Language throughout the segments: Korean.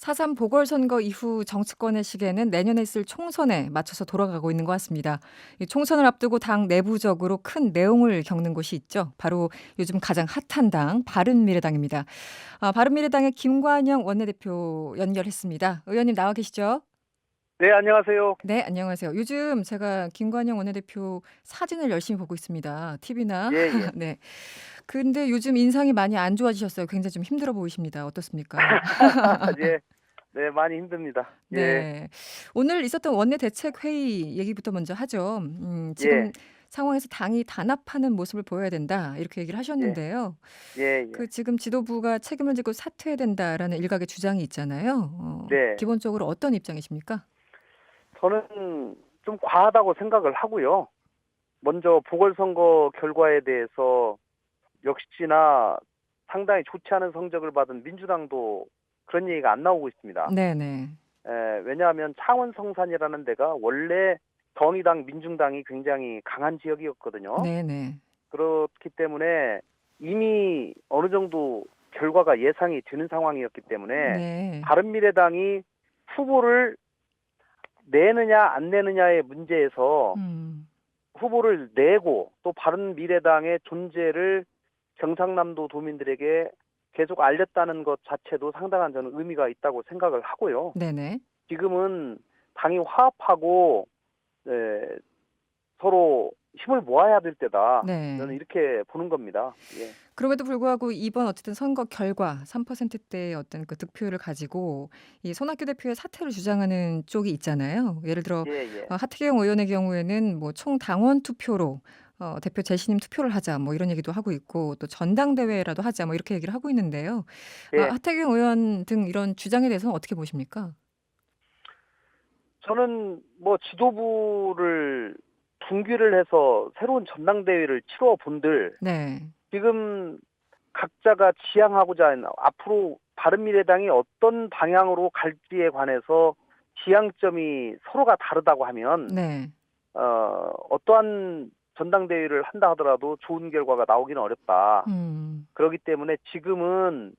4.3 보궐선거 이후 정치권의 시계는 내년에 있을 총선에 맞춰서 돌아가고 있는 것 같습니다. 이 총선을 앞두고 당 내부적으로 큰 내용을 겪는 곳이 있죠. 바로 요즘 가장 핫한 당 바른미래당입니다. 바른미래당의 김관영 원내대표 연결했습니다. 의원님 나와 계시죠? 네, 안녕하세요. 네, 안녕하세요. 요즘 제가 김관영 원내대표 사진을 열심히 보고 있습니다. TV나. 예, 예. 네. 근데 요즘 인상이 많이 안 좋아지셨어요. 굉장히 좀 힘들어 보이십니다. 어떻습니까? 예. 네, 많이 힘듭니다. 예, 네. 오늘 있었던 원내 대책 회의 얘기부터 먼저 하죠. 지금 예, 상황에서 당이 단합하는 모습을 보여야 된다. 이렇게 얘기를 예, 하셨는데요. 예, 예. 그 지금 지도부가 책임을 지고 사퇴해야 된다라는 일각의 주장이 있잖아요. 네. 기본적으로 어떤 입장이십니까? 저는 좀 과하다고 생각을 하고요. 먼저 보궐선거 결과에 대해서 역시나 상당히 좋지 않은 성적을 받은 민주당도 그런 얘기가 안 나오고 있습니다. 네네. 왜냐하면 창원 성산이라는 데가 원래 정의당, 민중당이 굉장히 강한 지역이었거든요. 네네. 그렇기 때문에 이미 어느 정도 결과가 예상이 되는 상황이었기 때문에 네. 바른미래당이 후보를 내느냐 안 내느냐의 문제에서 음. 후보를 내고 또 바른미래당의 존재를 경상남도 도민들에게 계속 알렸다는 것 자체도 상당한 저는 의미가 있다고 생각을 하고요. 네네. 지금은 당이 화합하고 서로 힘을 모아야 될 때다. 저는 네. 이렇게 보는 겁니다. 예. 그럼에도 불구하고 이번 어쨌든 선거 결과 3%대의 어떤 그 득표를 가지고 이 손학규 대표의 사퇴를 주장하는 쪽이 있잖아요. 예를 들어 예, 예. 하태경 의원의 경우에는 뭐 총 당원 투표로 대표 재신임 투표를 하자 뭐 이런 얘기도 하고 있고 또 전당대회라도 하자 뭐 이렇게 얘기를 하고 있는데요. 예. 하태경 의원 등 이런 주장에 대해서는 어떻게 보십니까? 저는 뭐 지도부를 분기를 해서 새로운 전당대회를 치러 본들 네. 지금 각자가 지향하고자 하는 앞으로 바른미래당이 어떤 방향으로 갈지에 관해서 지향점이 서로가 다르다고 하면 네. 어떠한 전당대회를 한다 하더라도 좋은 결과가 나오기는 어렵다. 음. 그렇기 때문에 지금은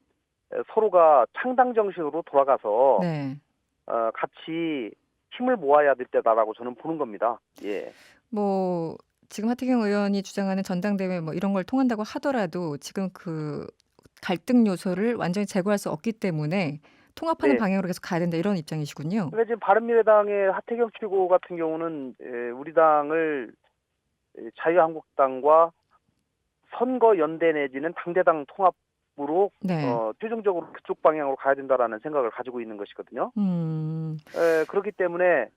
서로가 창당 정신으로 돌아가서 네. 같이 힘을 모아야 될 때다라고 저는 보는 겁니다. 예. 뭐 지금 하태경 의원이 주장하는 전당대회 뭐 이런 걸 통한다고 하더라도 지금 그 갈등 요소를 완전히 제거할 수 없기 때문에 통합하는 네. 방향으로 계속 가야 된다 이런 입장이시군요. 그러니까 지금 바른미래당의 하태경 최고 같은 경우는 우리 당을 자유한국당과 선거연대 내지는 당대당 통합으로 네. 최종적으로 그쪽 방향으로 가야 된다라는 생각을 가지고 있는 것이거든요. 음. 그렇기 때문에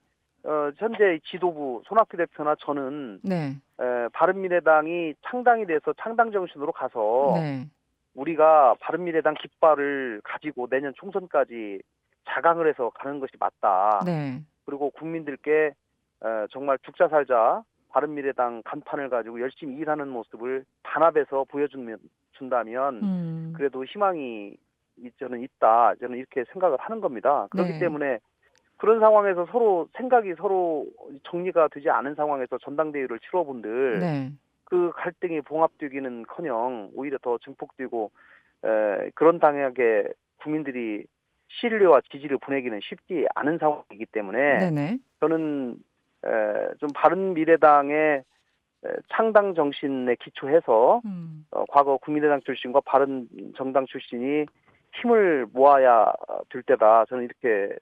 현재 지도부 손학규 대표나 저는 네. 바른미래당이 창당이 돼서 창당 정신으로 가서 네. 우리가 바른미래당 깃발을 가지고 내년 총선까지 자강을 해서 가는 것이 맞다. 네. 그리고 국민들께 정말 죽자 살자 바른미래당 간판을 가지고 열심히 일하는 모습을 단합해서 보여준다면 음. 그래도 희망이 저는 있다. 저는 이렇게 생각을 하는 겁니다. 그렇기 네. 때문에 그런 상황에서 서로 생각이 서로 정리가 되지 않은 상황에서 전당대회를 치러본들 네. 그 갈등이 봉합되기는커녕 오히려 더 증폭되고 그런 당에게 국민들이 신뢰와 지지를 보내기는 쉽지 않은 상황이기 때문에 네네. 저는 좀 바른미래당의 창당 정신에 기초해서 음. 과거 국민의당 출신과 바른정당 출신이 힘을 모아야 될 때다. 저는 이렇게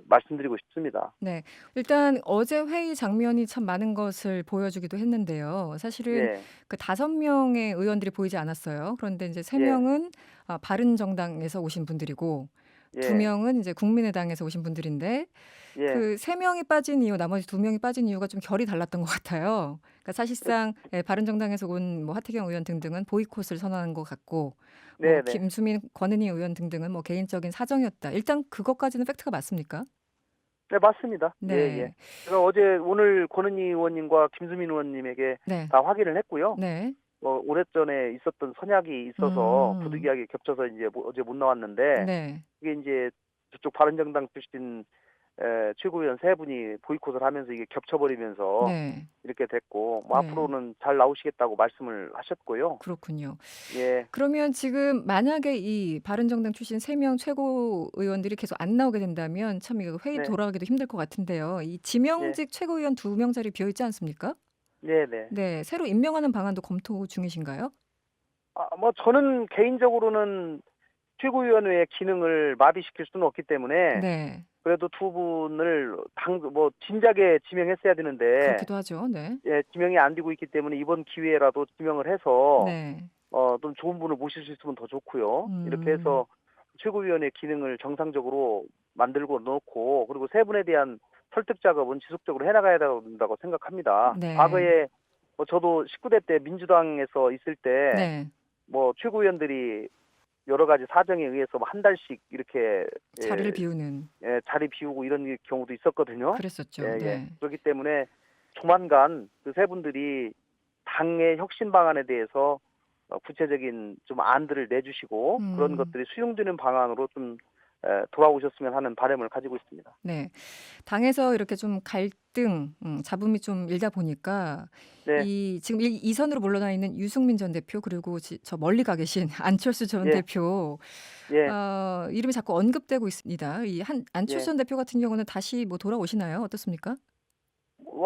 말씀드리고 싶습니다. 네. 일단 어제 회의 장면이 참 많은 것을 보여주기도 했는데요. 사실은 예, 그 5명의 의원들이 보이지 않았어요. 그런데 이제 3 예, 명은 바른정당에서 오신 분들이고 2 예, 명은 이제 국민의당에서 오신 분들인데 예, 그 3 명이 빠진 이유 나머지 2 명이 빠진 이유가 좀 결이 달랐던 것 같아요. 그러니까 사실상 예 바른정당에서 온 뭐 하태경 의원 등등은 보이콧을 선언한 것 같고 뭐 네, 네. 김수민, 권은희 의원 등등은 뭐 개인적인 사정이었다. 일단 그것까지는 팩트가 맞습니까? 네, 맞습니다. 예, 예. 네. 제가 오늘 권은희 의원님과 김수민 의원님에게 네. 다 확인을 했고요. 네. 오래전에 있었던 선약이 있어서 음. 부득이하게 겹쳐서 이제 어제 못 나왔는데 네. 이게 이제 저쪽 바른정당 출신 최고위원 세 분이 보이콧을 하면서 이게 겹쳐버리면서 네. 이렇게 됐고 뭐 네. 앞으로는 잘 나오시겠다고 말씀을 하셨고요. 그렇군요. 예, 그러면 지금 만약에 이 바른정당 출신 3명 최고위원들이 계속 안 나오게 된다면 참 이거 회의 네, 돌아가기도 힘들 것 같은데요. 이 예, 지명직 최고위원 2명 자리 비어 있지 않습니까? 네, 네. 네, 새로 임명하는 방안도 검토 중이신가요? 뭐 저는 개인적으로는 최고위원회의 기능을 마비시킬 수는 없기 때문에 네, 그래도 두 분을 뭐 진작에 지명했어야 되는데 그렇기도 하죠. 네. 예, 지명이 안 되고 있기 때문에 이번 기회라도 지명을 해서 네. 좀 좋은 분을 모실 수 있으면 더 좋고요. 이렇게 음, 해서 최고위원회 기능을 정상적으로 만들고 놓고 그리고 세 분에 대한 설득 작업은 지속적으로 해나가야 된다고 생각합니다. 네. 과거에 뭐 저도 19대 때 민주당에서 있을 때 네. 뭐 최고위원들이 여러 가지 사정에 의해서 뭐 한 달씩 이렇게 자리를 비우는. 자리 비우고 이런 경우도 있었거든요. 예, 그랬었죠. 예. 네. 그렇기 때문에 조만간 그 세 분들이 당의 혁신 방안에 대해서 구체적인 좀 안들을 내주시고 그런 음, 것들이 수용되는 방안으로 좀 돌아오셨으면 하는 바람을 가지고 있습니다. 네. 당에서 이렇게 좀 갈등, 잡음이 좀 일다 보니까 네, 이 지금 2선으로 물러나 있는 유승민 전 대표 그리고 저 멀리 가 계신 안철수 전 예, 대표 예, 이름이 자꾸 언급되고 있습니다. 안철수 예. 전 대표 같은 경우는 다시 뭐 돌아오시나요? 어떻습니까?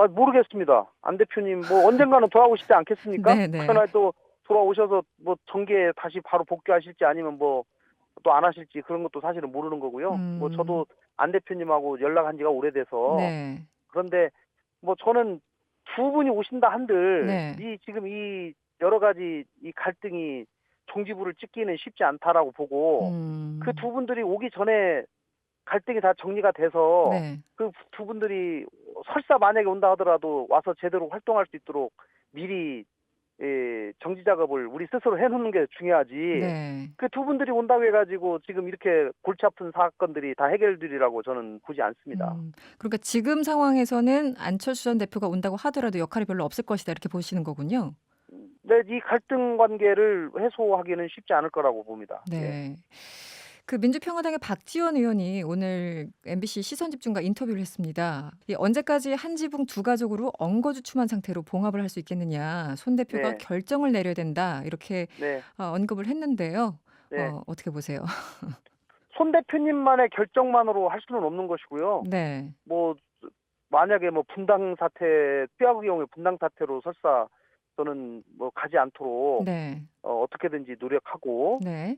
모르겠습니다. 안 대표님 뭐 언젠가는 돌아오시지 않겠습니까? 네, 네. 그러나 또 돌아오셔서 뭐 정계에 다시 바로 복귀하실지 아니면 뭐 또 안 하실지 그런 것도 사실은 모르는 거고요. 뭐 음, 저도 안 대표님하고 연락한 지가 오래돼서 네, 그런데 뭐 저는 두 분이 오신다 한들 네, 이 지금 이 여러 가지 이 갈등이 종지부를 찍기는 쉽지 않다라고 보고 그 음, 두 분들이 오기 전에 갈등이 다 정리가 돼서 네. 그 두 분들이 설사 만약에 온다 하더라도 와서 제대로 활동할 수 있도록 미리 정지 작업을 우리 스스로 해놓는 게 중요하지. 네. 그 두 분들이 온다고 해가지고 지금 이렇게 골치 아픈 사건들이 다 해결되리라고 저는 보지 않습니다. 그러니까 지금 상황에서는 안철수 전 대표가 온다고 하더라도 역할이 별로 없을 것이다 이렇게 보시는 거군요. 네, 이 갈등 관계를 해소하기는 쉽지 않을 거라고 봅니다. 예. 네. 그 민주평화당의 박지원 의원이 오늘 MBC 시선집중과 인터뷰를 했습니다. 언제까지 한 지붕 두 가족으로 엉거주춤한 상태로 봉합을 할 수 있겠느냐. 손 대표가 네, 결정을 내려야 된다. 이렇게 네, 언급을 했는데요. 네. 어떻게 보세요? 손 대표님만의 결정만으로 할 수는 없는 것이고요. 네. 뭐 만약에 뭐 분당 사태, 삐아의 경우에 분당 사태로 설사 저는 뭐 가지 않도록 네. 어떻게든지 노력하고 네.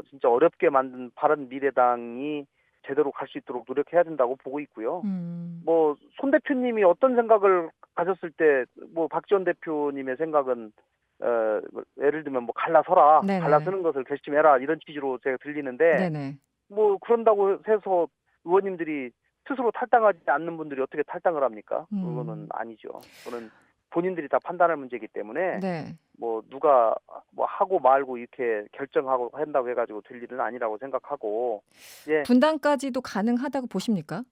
진짜 어렵게 만든 바른 미래당이 제대로 갈 수 있도록 노력해야 된다고 보고 있고요. 음. 뭐 손 대표님이 어떤 생각을 가졌을 때 뭐 박지원 대표님의 생각은 뭐 예를 들면 뭐 갈라서라, 네네. 갈라서는 것을 결심해라 이런 취지로 제가 들리는데 네네. 뭐 그런다고 해서 의원님들이 스스로 탈당하지 않는 분들이 어떻게 탈당을 합니까? 그거는 음. 아니죠. 저는 본인들이 다 판단할 문제이기 때문에 네. 뭐 누가 뭐 하고 말고 이렇게 결정하고 한다고 해가지고 될 일은 아니라고 생각하고 예 분당까지도 가능하다고 보십니까?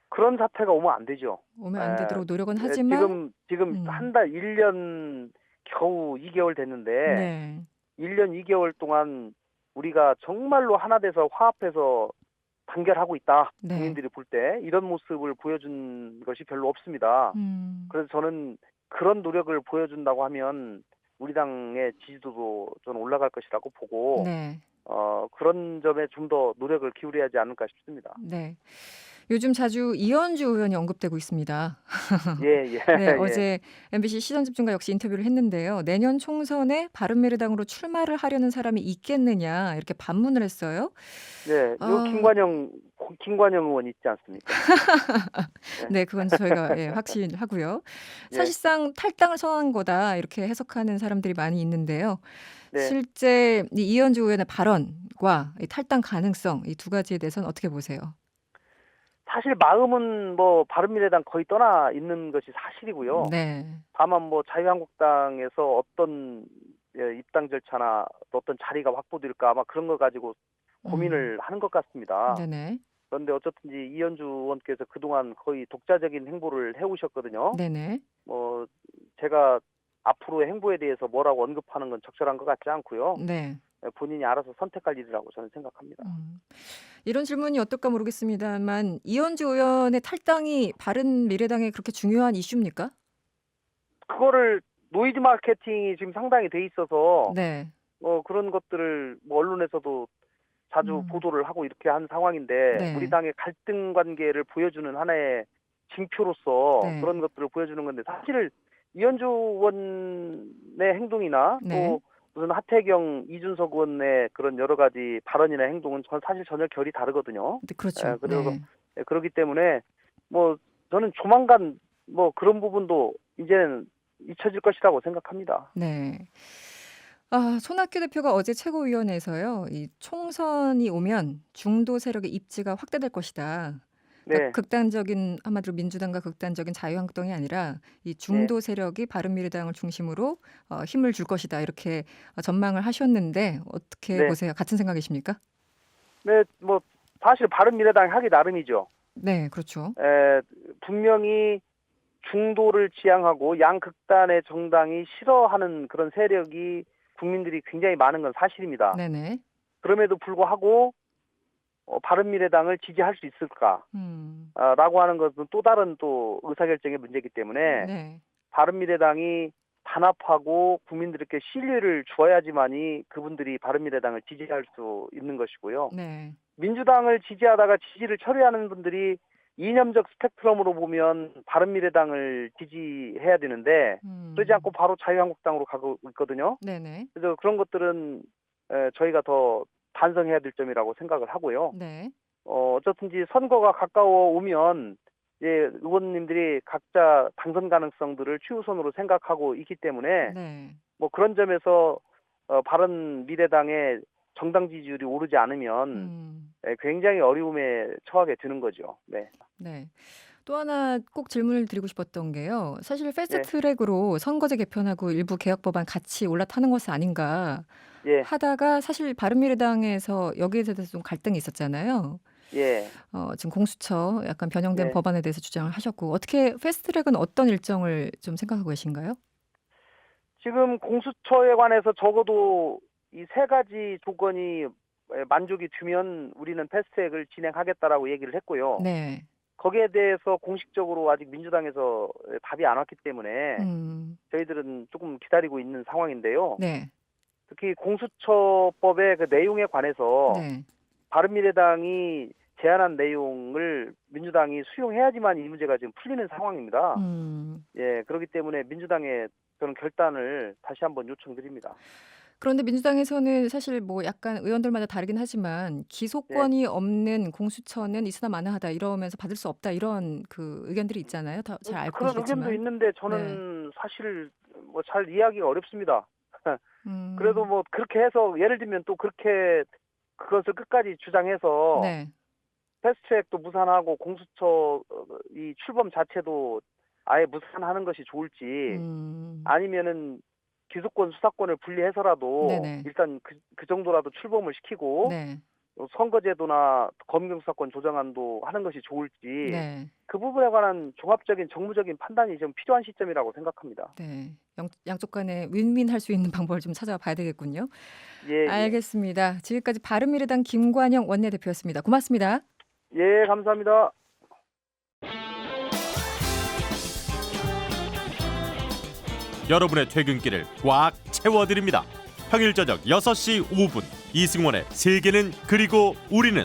그런 사태가 오면 안 되죠. 오면 안 에, 되도록 노력은 하지만 지금 음. 한 달 1년 겨우 2개월 됐는데 네. 1년 2개월 동안 우리가 정말로 하나 돼서 화합해서 단결하고 있다. 네. 국민들이 볼 때 이런 모습을 보여준 것이 별로 없습니다. 음. 그래서 저는 그런 노력을 보여준다고 하면 우리 당의 지지도도 저는 올라갈 것이라고 보고 네. 그런 점에 좀 더 노력을 기울여야 하지 않을까 싶습니다. 네. 요즘 자주 이현주 의원이 언급되고 있습니다. 예, 예, 네, 예. 어제 MBC 시선집중과 역시 인터뷰를 했는데요. 내년 총선에 바른미래당으로 출마를 하려는 사람이 있겠느냐 이렇게 반문을 했어요. 네, 요 어, 김관영 의원 있지 않습니까? 예, 네, 그건 저희가 확신하고요. 예, 사실상 탈당을 선언한 거다 이렇게 해석하는 사람들이 많이 있는데요. 네. 실제 이 이현주 의원의 발언과 이 탈당 가능성 이 두 가지에 대해서는 어떻게 보세요? 사실 마음은 뭐 바른미래당 거의 떠나 있는 것이 사실이고요. 네. 다만 뭐 자유한국당에서 어떤 입당 절차나 또 어떤 자리가 확보될까 아마 그런 거 가지고 음, 고민을 하는 것 같습니다. 네네. 그런데 어쨌든지 이현주 의원께서 그동안 거의 독자적인 행보를 해오셨거든요. 네네. 뭐 제가 앞으로의 행보에 대해서 뭐라고 언급하는 건 적절한 것 같지 않고요. 네. 본인이 알아서 선택할 일이라고 저는 생각합니다. 이런 질문이 어떨까 모르겠습니다만 이현주 의원의 탈당이 바른미래당에 그렇게 중요한 이슈입니까? 그거를 노이즈 마케팅이 지금 상당히 돼 있어서 네. 그런 것들을 뭐 언론에서도 자주 음. 보도를 하고 이렇게 한 상황인데 네. 우리 당의 갈등 관계를 보여주는 하나의 징표로서 네. 그런 것들을 보여주는 건데 사실 이현주 의원의 행동이나 네. 또 무슨 하태경, 이준석 의원의 그런 여러 가지 발언이나 행동은 사실 전혀 결이 다르거든요. 네, 그렇죠. 그래서 네. 그렇기 때문에 뭐 저는 조만간 뭐 그런 부분도 이제는 잊혀질 것이라고 생각합니다. 네. 손학규 대표가 어제 최고위원회에서요. 이 총선이 오면 중도 세력의 입지가 확대될 것이다. 그러니까 네, 극단적인 한마디로 민주당과 극단적인 자유한국당이 아니라 이 네, 중도 세력이 바른미래당을 중심으로 힘을 줄 것이다. 이렇게 전망을 하셨는데 어떻게 네, 보세요? 같은 생각이십니까? 네, 뭐 사실 바른미래당이 하기 나름이죠. 네, 그렇죠. 분명히 중도를 지향하고 양극단의 정당이 싫어하는 그런 세력이 국민들이 굉장히 많은 건 사실입니다. 네네. 그럼에도 불구하고 바른미래당을 지지할 수 있을까? 라고 하는 것은 또 다른 또 의사결정의 문제이기 때문에 네. 바른미래당이 단합하고 국민들께 신뢰를 주어야지만이 그분들이 바른미래당을 지지할 수 있는 것이고요. 네. 민주당을 지지하다가 지지를 철회하는 분들이 이념적 스펙트럼으로 보면 바른미래당을 지지해야 되는데 그러지 않고 바로 자유한국당으로 가고 있거든요. 네네. 그래서 그런 것들은 저희가 더 반성해야 될 점이라고 생각을 하고요. 네. 어쨌든지 선거가 가까워 오면 의원님들이 각자 당선 가능성들을 최우선으로 생각하고 있기 때문에 네. 뭐 그런 점에서 바른미래당의 정당 지지율이 오르지 않으면 굉장히 어려움에 처하게 되는 거죠. 네. 네. 또 하나 꼭 질문을 드리고 싶었던 게요. 사실 네. 패스트트랙으로 선거제 개편하고 일부 개혁 법안 같이 올라타는 것은 아닌가 예. 하다가 사실 바른미래당에서 여기에 대해서 좀 갈등이 있었잖아요. 예. 지금 공수처 약간 변형된 네. 법안에 대해서 주장을 하셨고 어떻게 패스트트랙은 어떤 일정을 좀 생각하고 계신가요? 지금 공수처에 관해서 적어도 이 세 가지 조건이 만족이 되면 우리는 패스트트랙을 진행하겠다라고 얘기를 했고요. 네. 거기에 대해서 공식적으로 아직 민주당에서 답이 안 왔기 때문에 저희들은 조금 기다리고 있는 상황인데요. 네. 특히 공수처법의 그 내용에 관해서 네. 바른미래당이 제안한 내용을 민주당이 수용해야지만 이 문제가 지금 풀리는 상황입니다. 그렇기 때문에 민주당의 그런 결단을 다시 한번 요청드립니다. 그런데 민주당에서는 사실 뭐 약간 의원들마다 다르긴 하지만 기소권이 없는 공수처는 있으나 마나하다 이러면서 받을 수 없다 이런 그 의견들이 있잖아요. 잘 알고 그런 계시겠지만. 의견도 있는데 저는 사실 뭐 잘 이해하기가 어렵습니다. 그래도 뭐 그렇게 해서 예를 들면 또 그렇게 그것을 끝까지 주장해서 네. 패스트트랙도 무산하고 공수처 이 출범 자체도 아예 무산하는 것이 좋을지 아니면은 기소권 수사권을 분리해서라도 네네. 일단 그 정도라도 출범을 시키고 네. 선거제도나 검경수사권 조정안도 하는 것이 좋을지 네. 그 부분에 관한 종합적인 정무적인 판단이 좀 필요한 시점이라고 생각합니다. 네. 양쪽 간에 윈윈할 수 있는 방법을 좀 찾아봐야 되겠군요. 예, 알겠습니다. 지금까지 바른미래당 김관영 원내대표였습니다. 고맙습니다. 예, 감사합니다. 여러분의 퇴근길을 꽉 채워드립니다. 평일 저녁 6시 5분 이승원의 세계는 그리고 우리는